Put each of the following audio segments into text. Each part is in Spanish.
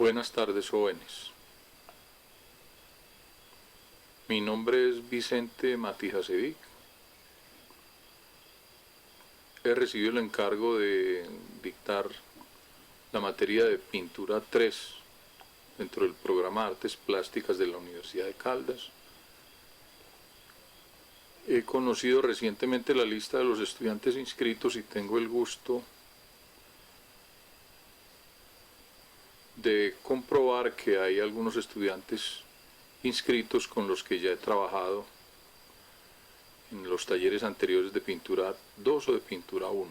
Buenas tardes, jóvenes. Mi nombre es Vicente Matijasevic. He recibido el encargo de dictar la materia de pintura 3 dentro del programa Artes Plásticas de la Universidad de Caldas. He conocido recientemente la lista de los estudiantes inscritos y tengo el gusto de comprobar que hay algunos estudiantes inscritos con los que ya he trabajado en los talleres anteriores de pintura 2 o de pintura 1.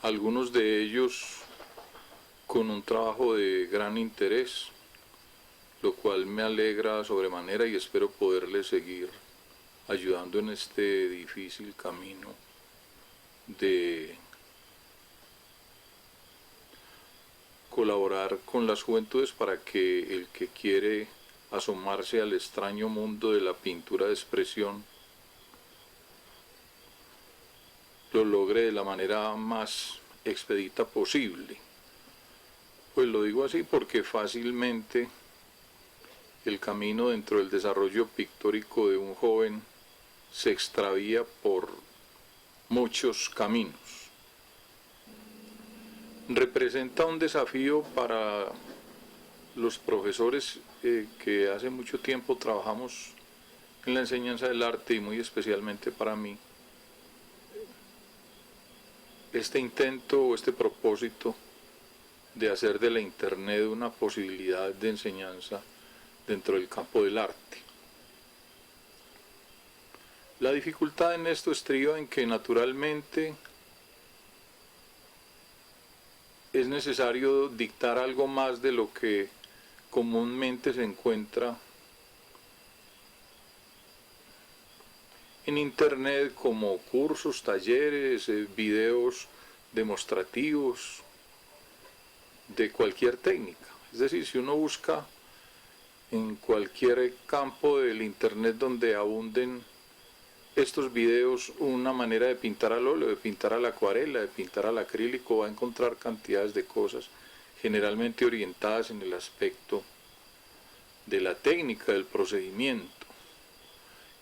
Algunos de ellos con un trabajo de gran interés, lo cual me alegra sobremanera y espero poderles seguir ayudando en este difícil camino de colaborar con las juventudes para que el que quiere asomarse al extraño mundo de la pintura de expresión lo logre de la manera más expedita posible. Pues lo digo así porque fácilmente el camino dentro del desarrollo pictórico de un joven se extravía por muchos caminos. Representa un desafío para los profesores que hace mucho tiempo trabajamos en la enseñanza del arte y muy especialmente para mí este intento o este propósito de hacer de la internet una posibilidad de enseñanza dentro del campo del arte. La dificultad en esto estriba en que naturalmente es necesario dictar algo más de lo que comúnmente se encuentra en internet como cursos, talleres, videos demostrativos de cualquier técnica. Es decir, si uno busca en cualquier campo del internet donde abunden estos videos una manera de pintar al óleo, de pintar a la acuarela, de pintar al acrílico, va a encontrar cantidades de cosas generalmente orientadas en el aspecto de la técnica, del procedimiento.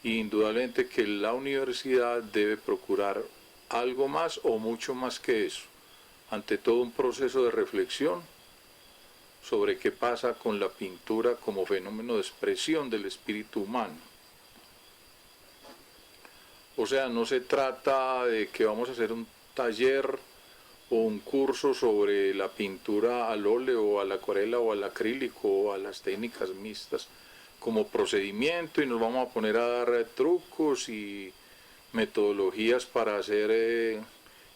Y indudablemente que la universidad debe procurar algo más o mucho más que eso, ante todo un proceso de reflexión sobre qué pasa con la pintura como fenómeno de expresión del espíritu humano. O sea, no se trata de que vamos a hacer un taller o un curso sobre la pintura al óleo o a la acuarela o al acrílico o a las técnicas mixtas como procedimiento y nos vamos a poner a dar trucos y metodologías para hacer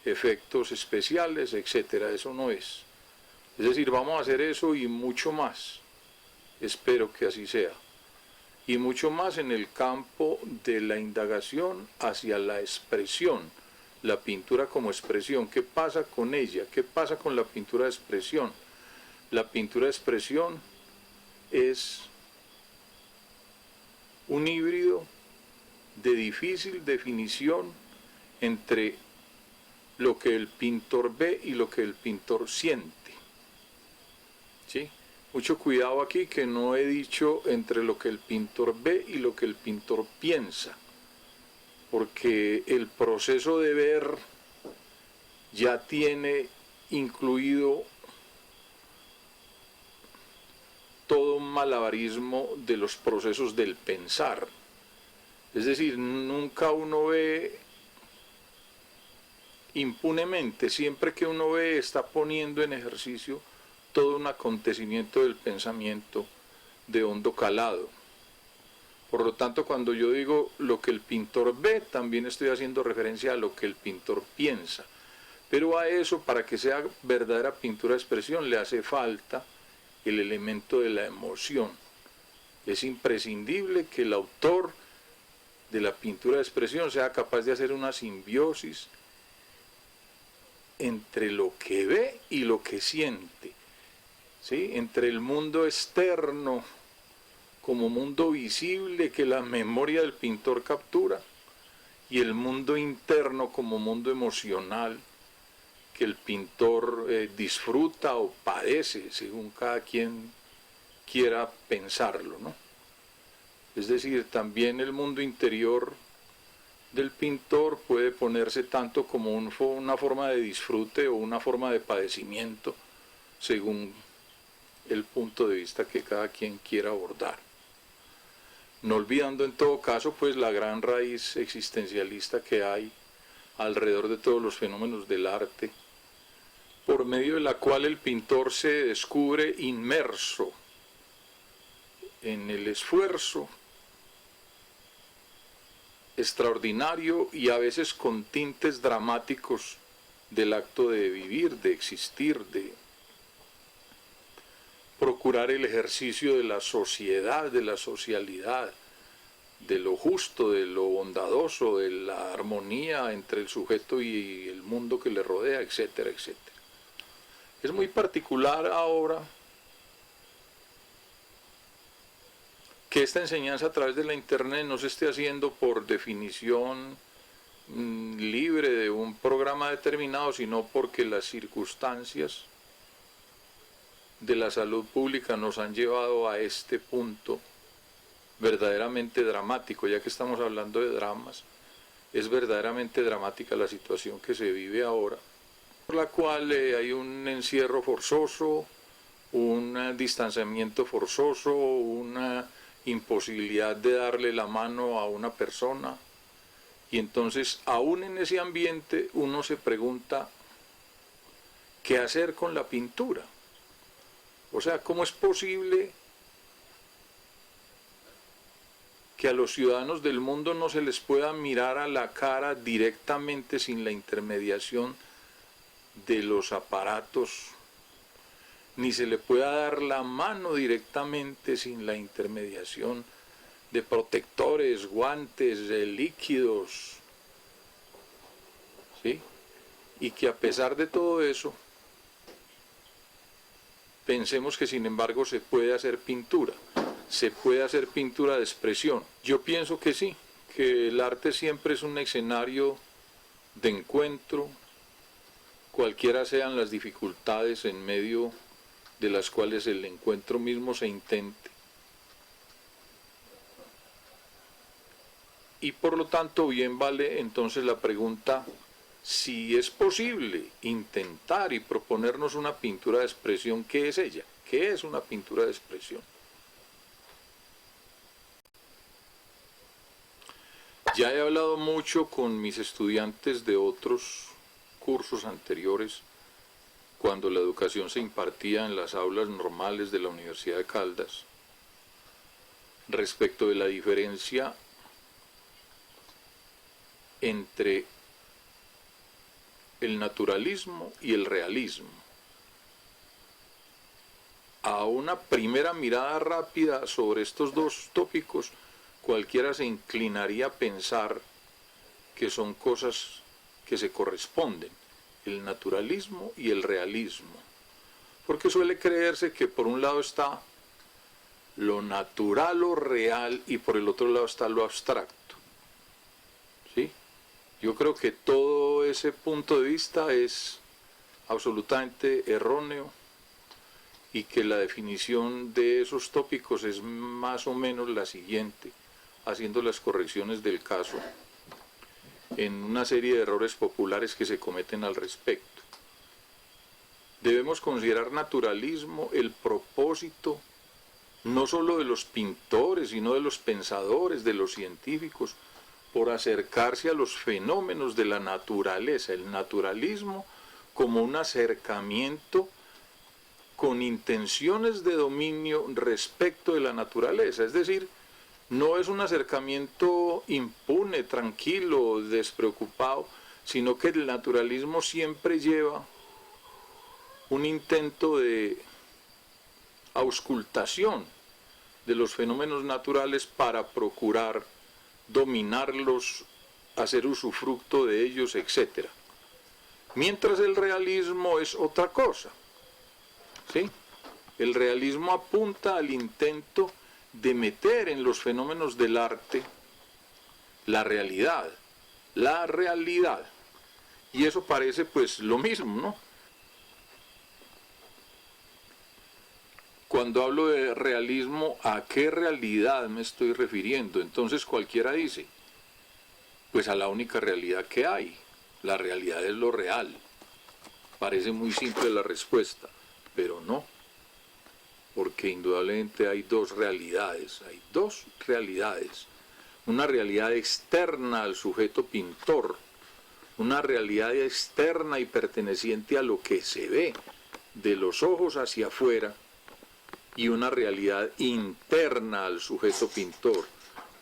efectos especiales, etcétera. Eso no es. Es decir, vamos a hacer eso y mucho más. Espero que así sea. Y mucho más en el campo de la indagación hacia la expresión, la pintura como expresión. ¿Qué pasa con ella? ¿Qué pasa con la pintura de expresión? La pintura de expresión es un híbrido de difícil definición entre lo que el pintor ve y lo que el pintor siente. ¿Sí? Mucho cuidado aquí que no he dicho entre lo que el pintor ve y lo que el pintor piensa, porque el proceso de ver ya tiene incluido todo un malabarismo de los procesos del pensar. Es decir, nunca uno ve impunemente, siempre que uno ve está poniendo en ejercicio todo un acontecimiento del pensamiento de hondo calado. Por lo tanto, cuando yo digo lo que el pintor ve, también estoy haciendo referencia a lo que el pintor piensa. Pero a eso, para que sea verdadera pintura de expresión, le hace falta el elemento de la emoción. Es imprescindible que el autor de la pintura de expresión sea capaz de hacer una simbiosis entre lo que ve y lo que siente, ¿sí? Entre el mundo externo como mundo visible que la memoria del pintor captura y el mundo interno como mundo emocional que el pintor disfruta o padece, según cada quien quiera pensarlo, ¿no? Es decir, también el mundo interior del pintor puede ponerse tanto como una forma de disfrute o una forma de padecimiento, según el punto de vista que cada quien quiera abordar. No olvidando en todo caso pues la gran raíz existencialista que hay alrededor de todos los fenómenos del arte, por medio de la cual el pintor se descubre inmerso en el esfuerzo extraordinario y a veces con tintes dramáticos del acto de vivir, de existir, de procurar el ejercicio de la sociedad, de la socialidad, de lo justo, de lo bondadoso, de la armonía entre el sujeto y el mundo que le rodea, etcétera, etcétera. Es muy particular ahora que esta enseñanza a través de la internet no se esté haciendo por definición libre de un programa determinado, sino porque las circunstancias de la salud pública nos han llevado a este punto verdaderamente dramático. Ya que estamos hablando de dramas, es verdaderamente dramática la situación que se vive ahora, por la cual hay un encierro forzoso, un distanciamiento forzoso, una imposibilidad de darle la mano a una persona, y entonces aún en ese ambiente uno se pregunta qué hacer con la pintura. O sea, ¿cómo es posible que a los ciudadanos del mundo no se les pueda mirar a la cara directamente sin la intermediación de los aparatos, ni se le pueda dar la mano directamente sin la intermediación de protectores, guantes, de líquidos, ¿sí? Y que a pesar de todo eso, pensemos que sin embargo se puede hacer pintura de expresión. Yo pienso que sí, que el arte siempre es un escenario de encuentro, cualquiera sean las dificultades en medio de las cuales el encuentro mismo se intente. Y por lo tanto bien vale entonces la pregunta si es posible intentar y proponernos una pintura de expresión. ¿Qué es ella? ¿Qué es una pintura de expresión? Ya he hablado mucho con mis estudiantes de otros cursos anteriores, cuando la educación se impartía en las aulas normales de la Universidad de Caldas, respecto de la diferencia entre el naturalismo y el realismo. A una primera mirada rápida sobre estos dos tópicos, cualquiera se inclinaría a pensar que son cosas que se corresponden, el naturalismo y el realismo, porque suele creerse que por un lado está lo natural o real y por el otro lado está lo abstracto, ¿sí? Yo creo que todo ese punto de vista es absolutamente erróneo y que la definición de esos tópicos es más o menos la siguiente, haciendo las correcciones del caso en una serie de errores populares que se cometen al respecto. Debemos considerar naturalismo el propósito no solo de los pintores, sino de los pensadores, de los científicos, por acercarse a los fenómenos de la naturaleza. El naturalismo como un acercamiento con intenciones de dominio respecto de la naturaleza, es decir, no es un acercamiento impune, tranquilo, despreocupado, sino que el naturalismo siempre lleva un intento de auscultación de los fenómenos naturales para procurar dominarlos, hacer usufructo de ellos, etc. Mientras el realismo es otra cosa, ¿sí? El realismo apunta al intento de meter en los fenómenos del arte la realidad, Y eso parece pues lo mismo, ¿no? Cuando hablo de realismo, ¿a qué realidad me estoy refiriendo? Entonces cualquiera dice, pues a la única realidad que hay. La realidad es lo real. Parece muy simple la respuesta, pero no. Porque indudablemente hay dos realidades. Hay dos realidades. Una realidad externa al sujeto pintor, una realidad externa y perteneciente a lo que se ve de los ojos hacia afuera, y una realidad interna al sujeto pintor,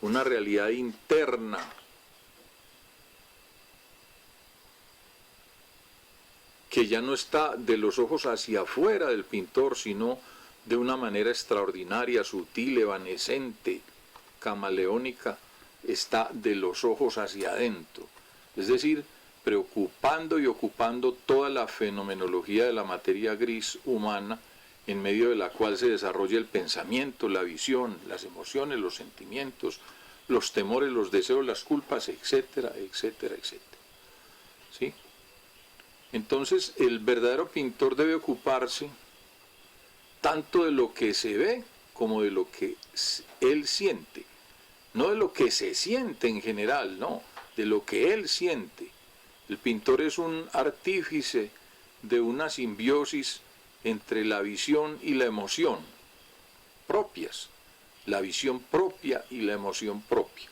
una realidad interna que ya no está de los ojos hacia afuera del pintor, sino de una manera extraordinaria, sutil, evanescente, camaleónica, está de los ojos hacia adentro. Es decir, preocupando y ocupando toda la fenomenología de la materia gris humana, en medio de la cual se desarrolla el pensamiento, la visión, las emociones, los sentimientos, los temores, los deseos, las culpas, etcétera, etcétera, etcétera. ¿Sí? Entonces, el verdadero pintor debe ocuparse tanto de lo que se ve como de lo que él siente. No de lo que se siente en general, no, de lo que él siente. El pintor es un artífice de una simbiosis entre la visión y la emoción propias, la visión propia y la emoción propia.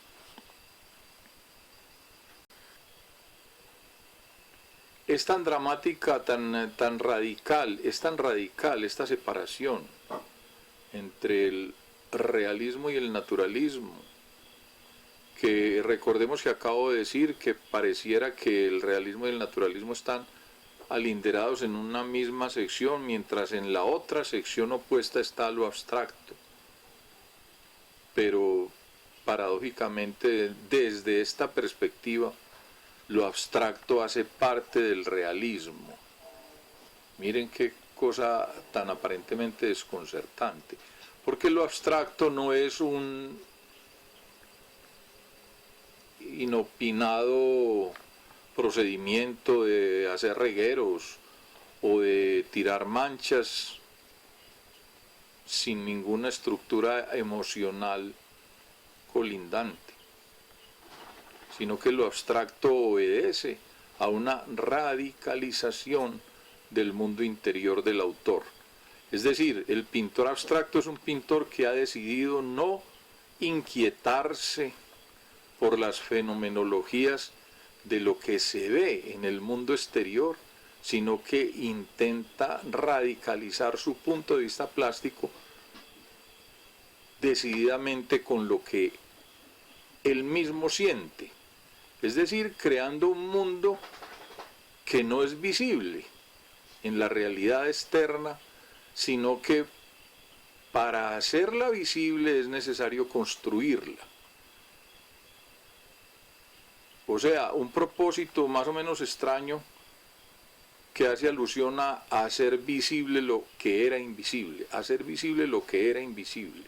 Es tan dramática, tan radical, es tan radical esta separación entre el realismo y el naturalismo, que recordemos que acabo de decir que pareciera que el realismo y el naturalismo están alinderados en una misma sección, mientras en la otra sección opuesta está lo abstracto. Pero paradójicamente, desde esta perspectiva, lo abstracto hace parte del realismo. Miren qué cosa tan aparentemente desconcertante, porque lo abstracto no es un inopinado procedimiento de hacer regueros o de tirar manchas sin ninguna estructura emocional colindante, sino que lo abstracto obedece a una radicalización del mundo interior del autor. Es decir, el pintor abstracto es un pintor que ha decidido no inquietarse por las fenomenologías de lo que se ve en el mundo exterior, sino que intenta radicalizar su punto de vista plástico decididamente con lo que él mismo siente, es decir, creando un mundo que no es visible en la realidad externa, sino que para hacerla visible es necesario construirla. O sea, un propósito más o menos extraño que hace alusión a hacer visible lo que era invisible, hacer visible lo que era invisible,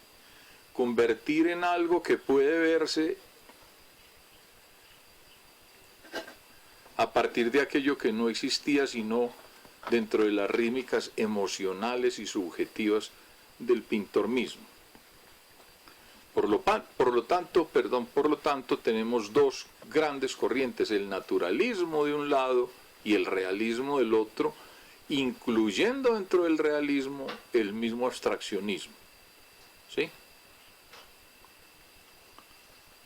convertir en algo que puede verse a partir de aquello que no existía sino dentro de las rítmicas emocionales y subjetivas del pintor mismo. Por lo tanto, tenemos dos grandes corrientes, el naturalismo de un lado y el realismo del otro, incluyendo dentro del realismo el mismo abstraccionismo. ¿Sí?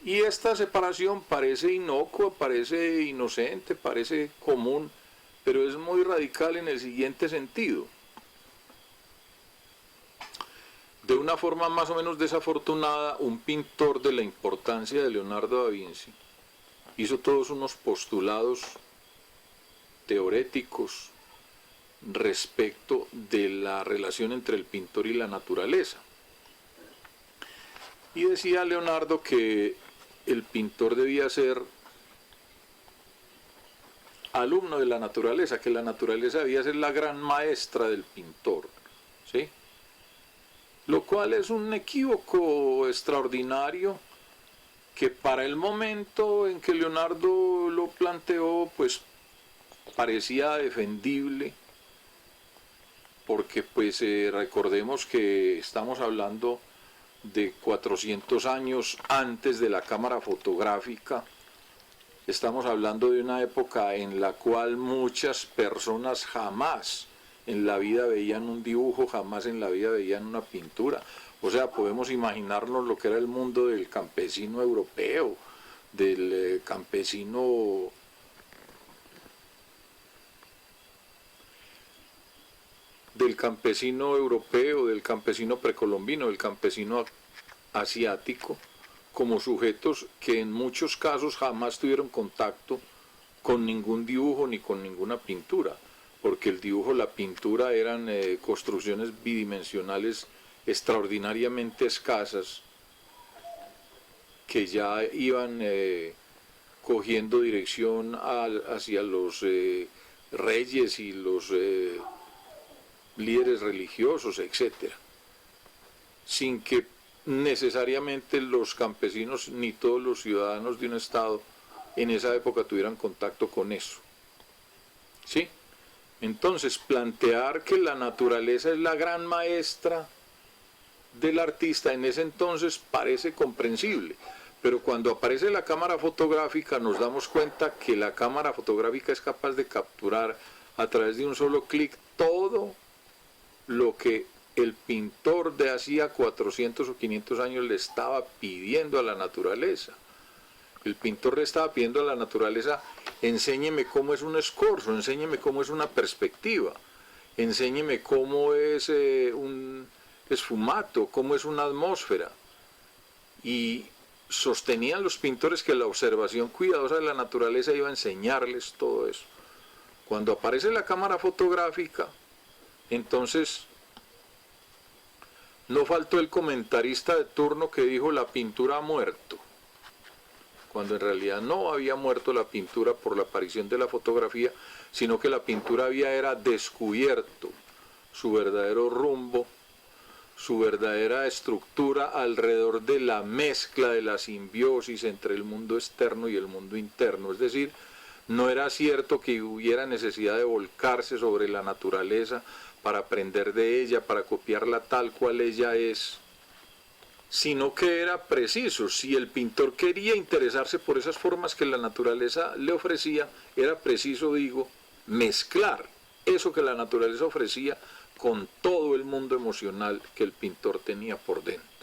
Y esta separación parece inocua, parece inocente, parece común, pero es muy radical en el siguiente sentido. De una forma más o menos desafortunada, un pintor de la importancia de Leonardo da Vinci hizo todos unos postulados teoréticos respecto de la relación entre el pintor y la naturaleza. Y decía Leonardo que el pintor debía ser alumno de la naturaleza, que la naturaleza debía ser la gran maestra del pintor, ¿sí? Lo cual es un equívoco extraordinario que para el momento en que Leonardo lo planteó, pues parecía defendible, porque pues recordemos que estamos hablando de 400 años antes de la cámara fotográfica. Estamos hablando de una época en la cual muchas personas jamás en la vida veían un dibujo, jamás en la vida veían una pintura. O sea, podemos imaginarnos lo que era el mundo del campesino europeo, del campesino europeo, del campesino precolombino, del campesino asiático, como sujetos que en muchos casos jamás tuvieron contacto con ningún dibujo ni con ninguna pintura, porque el dibujo, la pintura eran construcciones bidimensionales extraordinariamente escasas que ya iban cogiendo dirección hacia los reyes y los líderes religiosos, etc., sin que necesariamente los campesinos ni todos los ciudadanos de un estado en esa época tuvieran contacto con eso. ¿Sí? Entonces, plantear que la naturaleza es la gran maestra del artista en ese entonces parece comprensible, pero cuando aparece la cámara fotográfica nos damos cuenta que la cámara fotográfica es capaz de capturar a través de un solo clic todo lo que el pintor de hacía 400 o 500 años le estaba pidiendo a la naturaleza. El pintor le estaba pidiendo a la naturaleza: enséñeme cómo es un escorzo, enséñeme cómo es una perspectiva, enséñeme cómo es un esfumato, cómo es una atmósfera. Y sostenían los pintores que la observación cuidadosa de la naturaleza iba a enseñarles todo eso. Cuando aparece la cámara fotográfica, entonces no faltó el comentarista de turno que dijo: la pintura ha muerto, cuando en realidad no había muerto la pintura por la aparición de la fotografía, sino que la pintura había descubierto su verdadero rumbo, su verdadera estructura alrededor de la mezcla, de la simbiosis entre el mundo externo y el mundo interno. Es decir, no era cierto que hubiera necesidad de volcarse sobre la naturaleza para aprender de ella, para copiarla tal cual ella es, sino que era preciso, si el pintor quería interesarse por esas formas que la naturaleza le ofrecía, era preciso, digo, mezclar eso que la naturaleza ofrecía con todo el mundo emocional que el pintor tenía por dentro.